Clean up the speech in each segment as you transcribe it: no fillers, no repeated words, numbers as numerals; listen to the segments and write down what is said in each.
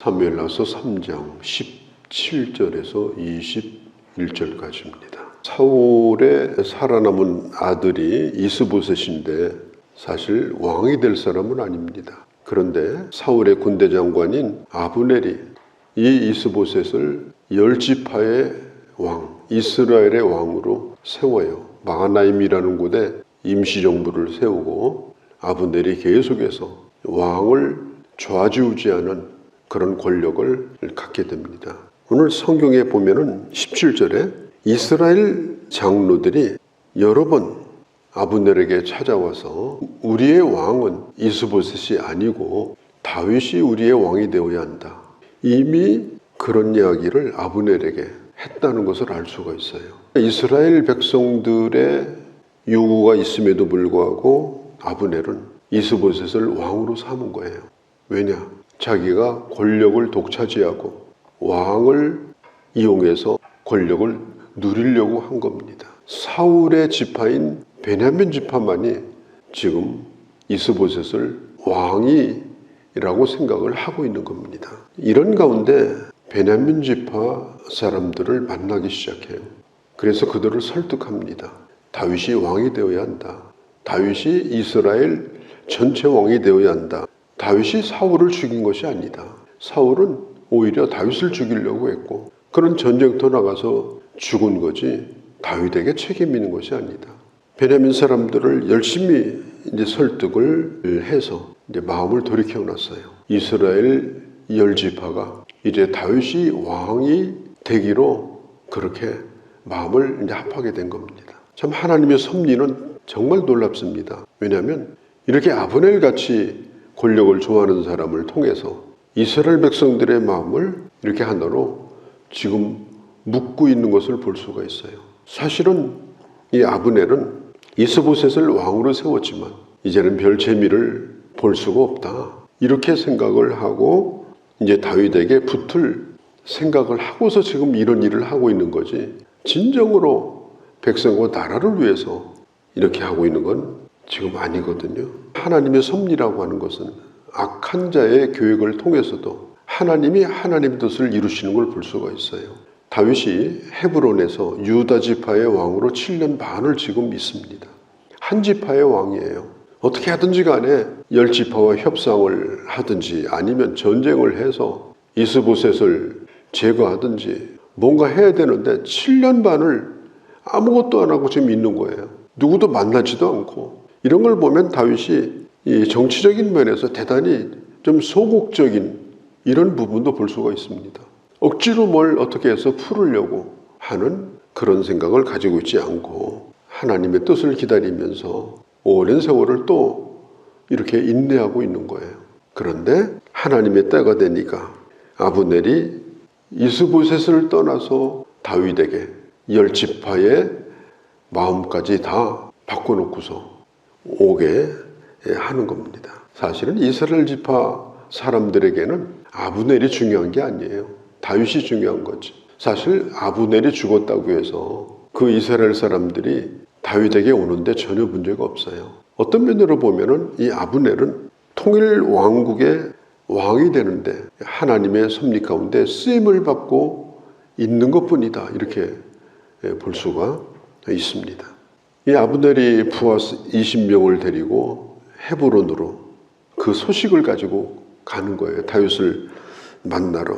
사무엘하서 3장 17절에서 21절까지입니다. 사울의 살아남은 아들이 이스보셋인데 사실 왕이 될 사람은 아닙니다. 그런데 사울의 군대 장관인 아브넬이 이 이스보셋을 10지파의 왕, 이스라엘의 왕으로 세워요. 마하나임이라는 곳에 임시정부를 세우고 아브넬이 계속해서 왕을 좌지우지하는 그런 권력을 갖게 됩니다. 오늘 성경에 보면은 17절에 이스라엘 장로들이 여러 번 아브넬에게 찾아와서 우리의 왕은 이스보셋이 아니고 다윗이 우리의 왕이 되어야 한다. 이미 그런 이야기를 아브넬에게 했다는 것을 알 수가 있어요. 이스라엘 백성들의 요구가 있음에도 불구하고 아브넬은 이스보셋을 왕으로 삼은 거예요. 왜냐? 자기가 권력을 독차지하고 왕을 이용해서 권력을 누리려고 한 겁니다. 사울의 지파인 베냐민 지파만이 지금 이스보셋을 왕이라고 생각을 하고 있는 겁니다. 이런 가운데 베냐민 지파 사람들을 만나기 시작해요. 그래서 그들을 설득합니다. 다윗이 왕이 되어야 한다. 다윗이 이스라엘 전체 왕이 되어야 한다. 다윗이 사울을 죽인 것이 아니다. 사울은 오히려 다윗을 죽이려고 했고 그런 전쟁터 나가서 죽은 거지 다윗에게 책임 있는 것이 아니다. 베냐민 사람들을 열심히 설득을 해서 마음을 돌이켜 놨어요. 이스라엘 10지파가 이제 다윗이 왕이 되기로 그렇게 마음을 합하게 된 겁니다. 참 하나님의 섭리는 정말 놀랍습니다. 왜냐하면 이렇게 아브넬 같이 권력을 좋아하는 사람을 통해서 이스라엘 백성들의 마음을 이렇게 하나로 지금 묶고 있는 것을 볼 수가 있어요. 사실은 이 아브넬은 이스보셋을 왕으로 세웠지만 이제는 별 재미를 볼 수가 없다. 이렇게 생각을 하고 이제 다윗에게 붙을 생각을 하고서 지금 이런 일을 하고 있는 거지. 진정으로 백성과 나라를 위해서 이렇게 하고 있는 건 지금 아니거든요. 하나님의 섭리라고 하는 것은 악한 자의 계획을 통해서도 하나님이 하나님의 뜻을 이루시는 걸 볼 수가 있어요. 다윗이 헤브론에서 유다 지파의 왕으로 7년 반을 지금 있습니다. 한 지파의 왕이에요. 어떻게 하든지 간에 10지파와 협상을 하든지 아니면 전쟁을 해서 이스보셋을 제거하든지 뭔가 해야 되는데 7년 반을 아무것도 안 하고 지금 있는 거예요. 누구도 만나지도 않고. 이런 걸 보면 다윗이 이 정치적인 면에서 대단히 좀 소극적인 이런 부분도 볼 수가 있습니다. 억지로 뭘 어떻게 해서 풀으려고 하는 그런 생각을 가지고 있지 않고 하나님의 뜻을 기다리면서 오랜 세월을 또 이렇게 인내하고 있는 거예요. 그런데 하나님의 때가 되니까 아브넬이 이스보셋을 떠나서 다윗에게 10지파의 마음까지 다 바꿔놓고서 오게 하는 겁니다. 사실은 이스라엘 지파 사람들에게는 아브넬이 중요한 게 아니에요. 다윗이 중요한 거지. 사실 아브넬이 죽었다고 해서 그 이스라엘 사람들이 다윗에게 오는데 전혀 문제가 없어요. 어떤 면으로 보면은 이 아브넬은 통일 왕국의 왕이 되는데 하나님의 섭리 가운데 쓰임을 받고 있는 것뿐이다. 이렇게 볼 수가 있습니다. 이 아브넬이 부하 20명을 데리고 헤브론으로 그 소식을 가지고 가는 거예요. 다윗을 만나러.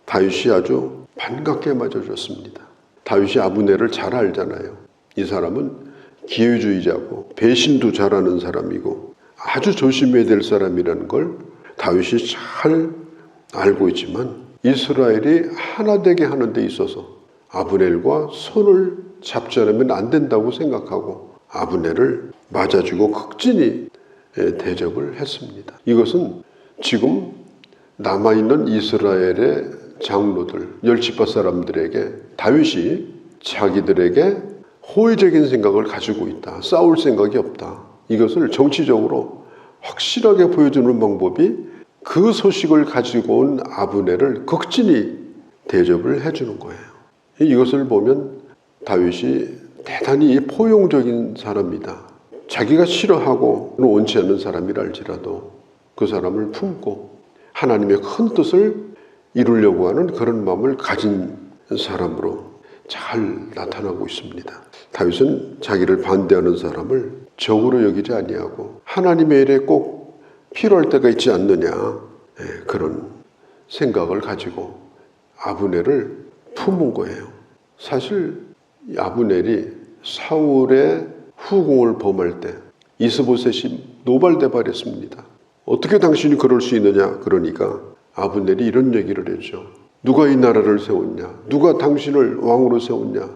다윗이 아주 반갑게 맞아줬습니다. 다윗이 아브넬을 잘 알잖아요. 이 사람은 기회주의자고 배신도 잘하는 사람이고 아주 조심해야 될 사람이라는 걸 다윗이 잘 알고 있지만 이스라엘이 하나 되게 하는 데 있어서 아브넬과 손을 잡지 않으면 안 된다고 생각하고 아브넬을 맞아주고 극진히 대접을 했습니다. 이것은 지금 남아있는 이스라엘의 장로들, 10지파 사람들에게 다윗이 자기들에게 호의적인 생각을 가지고 있다. 싸울 생각이 없다. 이것을 정치적으로 확실하게 보여주는 방법이 그 소식을 가지고 온 아브넬을 극진히 대접을 해주는 거예요. 이것을 보면 다윗이 대단히 포용적인 사람이다. 자기가 싫어하고 원치 않는 사람이라 할지라도 그 사람을 품고 하나님의 큰 뜻을 이루려고 하는 그런 마음을 가진 사람으로 잘 나타나고 있습니다. 다윗은 자기를 반대하는 사람을 적으로 여기지 아니하고 하나님의 일에 꼭 필요할 때가 있지 않느냐, 그런 생각을 가지고 아브넬을 품은 거예요. 사실 아브넬이 사울의 후궁을 범할 때 이스보셋이 노발대발했습니다. 어떻게 당신이 그럴 수 있느냐? 그러니까 아브넬이 이런 얘기를 했죠. 누가 이 나라를 세웠냐? 누가 당신을 왕으로 세웠냐?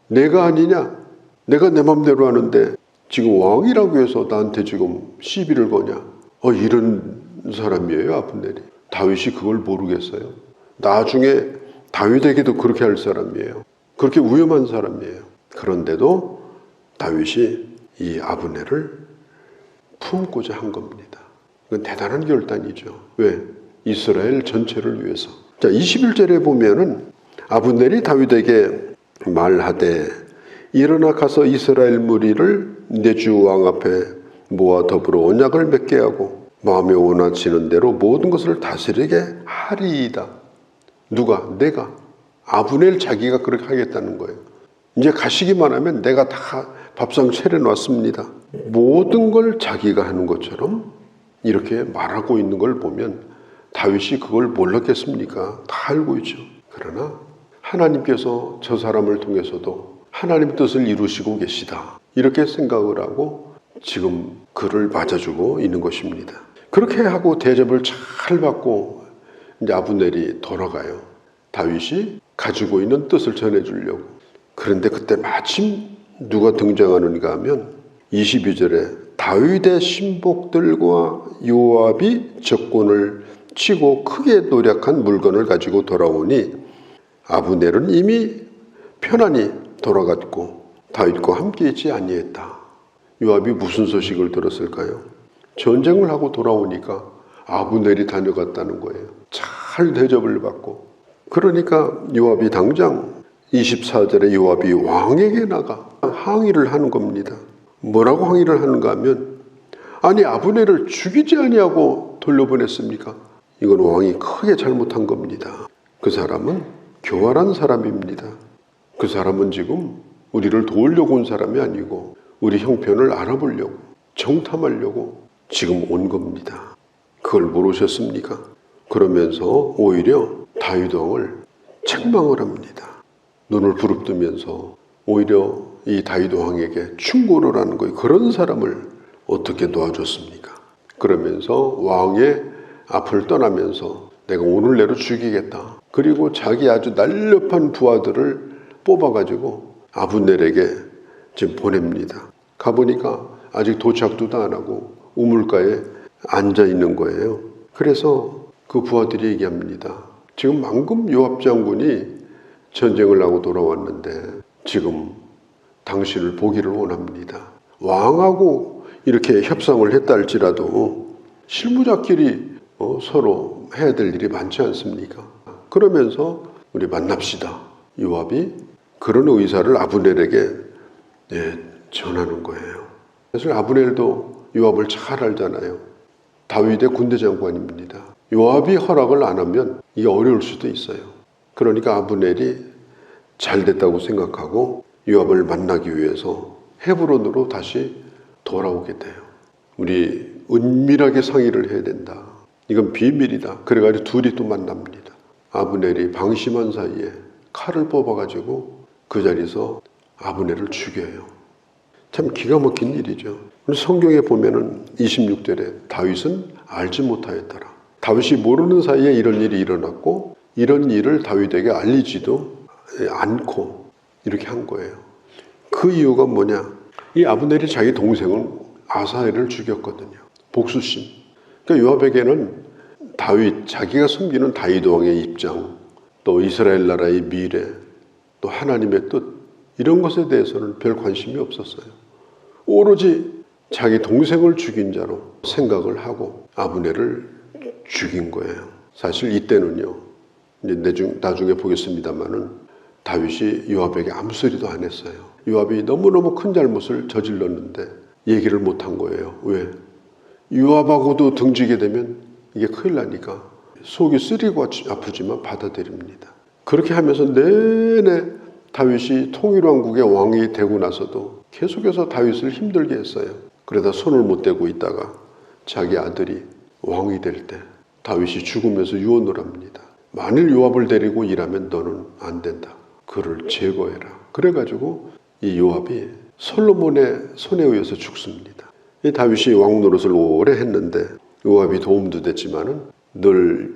내가 아니냐? 내가 내 맘대로 하는데 지금 왕이라고 해서 나한테 지금 시비를 거냐? 이런 사람이에요, 아브넬이. 다윗이 그걸 모르겠어요. 나중에 다윗에게도 그렇게 할 사람이에요. 그렇게 위험한 사람이에요. 그런데도 다윗이 이 아브넬을 품고자 한 겁니다. 이건 대단한 결단이죠. 왜? 이스라엘 전체를 위해서. 자, 21절에 보면은 아브넬이 다윗에게 말하되 일어나 가서 이스라엘 무리를 내 주 왕 앞에 모아 더불어 언약을 맺게 하고 마음에 원하시는 대로 모든 것을 다스리게 하리이다. 누가? 내가. 아브넬 자기가 그렇게 하겠다는 거예요. 이제 가시기만 하면 내가 다 밥상 차려놨습니다. 모든 걸 자기가 하는 것처럼 이렇게 말하고 있는 걸 보면 다윗이 그걸 몰랐겠습니까? 다 알고 있죠. 그러나 하나님께서 저 사람을 통해서도 하나님의 뜻을 이루시고 계시다, 이렇게 생각을 하고 지금 그를 맞아주고 있는 것입니다. 그렇게 하고 대접을 잘 받고 이제 아브넬이 돌아가요. 다윗이 가지고 있는 뜻을 전해주려고. 그런데 그때 마침 누가 등장하는가 하면 22절에 다윗의 신복들과 요압이 적군을 치고 크게 노력한 물건을 가지고 돌아오니 아브넬은 이미 편안히 돌아갔고 다윗과 함께 있지 아니했다. 요압이 무슨 소식을 들었을까요? 전쟁을 하고 돌아오니까 아브넬이 다녀갔다는 거예요. 잘 대접을 받고. 그러니까 요압이 당장 24절에 요압이 왕에게 나가 항의를 하는 겁니다. 뭐라고 항의를 하는가 하면, 아니 아브넬을 죽이지 아니하고 돌려보냈습니까? 이건 왕이 크게 잘못한 겁니다. 그 사람은 교활한 사람입니다. 그 사람은 지금 우리를 도우려고 온 사람이 아니고 우리 형편을 알아보려고, 정탐하려고 지금 온 겁니다. 그걸 모르셨습니까? 그러면서 오히려 다윗 왕을 책망을 합니다. 눈을 부릅뜨면서 오히려 이 다윗 왕에게 충고를 하는 거예요. 그런 사람을 어떻게 도와줬습니까? 그러면서 왕의 앞을 떠나면서 내가 오늘 내로 죽이겠다. 그리고 자기 아주 날렵한 부하들을 뽑아가지고 아브넬에게 지금 보냅니다. 가보니까 아직 도착도 안 하고 우물가에 앉아 있는 거예요. 그래서 그 부하들이 얘기합니다. 지금 방금 요압 장군이 전쟁을 하고 돌아왔는데 지금 당신을 보기를 원합니다. 왕하고 이렇게 협상을 했다 할지라도 실무자끼리 서로 해야 될 일이 많지 않습니까? 그러면서 우리 만납시다. 요압이 그런 의사를 아브넬에게 전하는 거예요. 사실 아브넬도 요압을 잘 알잖아요. 다윗의 군대 장관입니다. 요압이 허락을 안 하면 이게 어려울 수도 있어요. 그러니까 아브넬이 잘 됐다고 생각하고 요압을 만나기 위해서 헤브론으로 다시 돌아오게 돼요. 우리 은밀하게 상의를 해야 된다. 이건 비밀이다. 그래가지고 둘이 또 만납니다. 아브넬이 방심한 사이에 칼을 뽑아가지고 그 자리에서 아브넬을 죽여요. 참 기가 막힌 일이죠. 성경에 보면은 26절에 다윗은 알지 못하였더라. 다윗이 모르는 사이에 이런 일이 일어났고 이런 일을 다윗에게 알리지도 않고 이렇게 한 거예요. 그 이유가 뭐냐? 이 아브넬이 자기 동생은 아사엘을 죽였거든요. 복수심. 그러니까 요압에게는 다윗, 자기가 섬기는 다윗 왕의 입장, 또 이스라엘 나라의 미래, 또 하나님의 뜻, 이런 것에 대해서는 별 관심이 없었어요. 오로지 자기 동생을 죽인 자로 생각을 하고 아브넬을 죽인 거예요. 사실 이때는요, 이제 나중에 보겠습니다만은 다윗이 요압에게 아무 소리도 안 했어요. 요압이 너무너무 큰 잘못을 저질렀는데 얘기를 못 한 거예요. 왜? 요압하고도 등지게 되면 이게 큰일 나니까 속이 쓰리고 아프지만 받아들입니다. 그렇게 하면서 내내 다윗이 통일왕국의 왕이 되고 나서도 계속해서 다윗을 힘들게 했어요. 그러다 손을 못 대고 있다가 자기 아들이 왕이 될 때 다윗이 죽으면서 유언을 합니다. 만일 요압을 데리고 일하면 너는 안 된다. 그를 제거해라. 그래가지고 이 요압이 솔로몬의 손에 의해서 죽습니다. 이 다윗이 왕 노릇을 오래 했는데 요압이 도움도 됐지만은 늘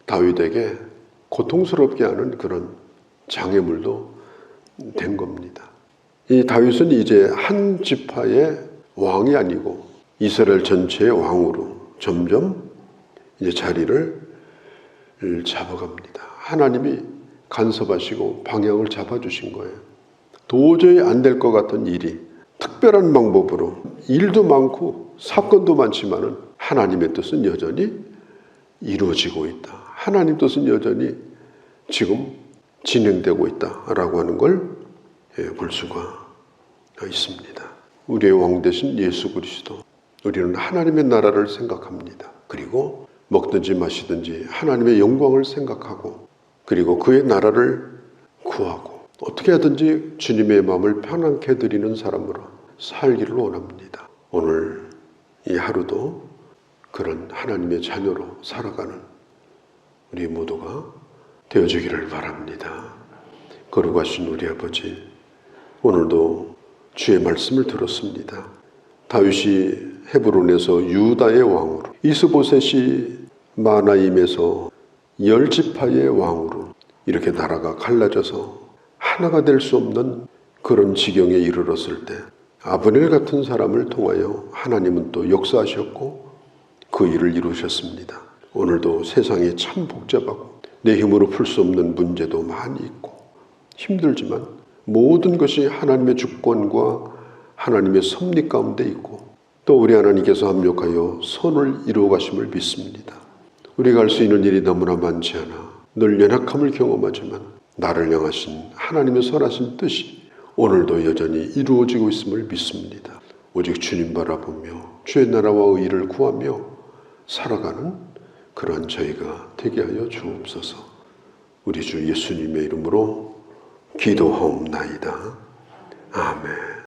다윗에게 고통스럽게 하는 그런 장애물도 된 겁니다. 이 다윗은 이제 한 지파의 왕이 아니고 이스라엘 전체의 왕으로 점점 이제 자리를 잡아갑니다. 하나님이 간섭하시고 방향을 잡아주신 거예요. 도저히 안 될 것 같은 일이 특별한 방법으로 일도 많고 사건도 많지만은 하나님의 뜻은 여전히 이루어지고 있다. 하나님 뜻은 여전히 지금 진행되고 있다라고 하는 걸 볼 수가 있습니다. 우리의 왕 되신 예수 그리스도, 우리는 하나님의 나라를 생각합니다. 그리고 먹든지 마시든지 하나님의 영광을 생각하고 그리고 그의 나라를 구하고 어떻게 하든지 주님의 마음을 편안케 드리는 사람으로 살기를 원합니다. 오늘 이 하루도 그런 하나님의 자녀로 살아가는 우리 모두가 되어주기를 바랍니다. 거룩하신 우리 아버지, 오늘도 주의 말씀을 들었습니다. 다윗이 헤브론에서 유다의 왕으로, 이스보셋이 마나임에서 10지파의 왕으로 이렇게 나라가 갈라져서 하나가 될 수 없는 그런 지경에 이르렀을 때 아브넬 같은 사람을 통하여 하나님은 또 역사하셨고 그 일을 이루셨습니다. 오늘도 세상이 참 복잡하고 내 힘으로 풀 수 없는 문제도 많이 있고 힘들지만 모든 것이 하나님의 주권과 하나님의 섭리 가운데 있고 또 우리 하나님께서 합력하여 선을 이루어 가심을 믿습니다. 우리가 할 수 있는 일이 너무나 많지 않아 늘 연약함을 경험하지만 나를 향하신 하나님의 선하신 뜻이 오늘도 여전히 이루어지고 있음을 믿습니다. 오직 주님 바라보며 주의 나라와 의의를 구하며 살아가는 그러한 저희가 되게 하여 주옵소서. 우리 주 예수님의 이름으로 기도하옵나이다. 아멘.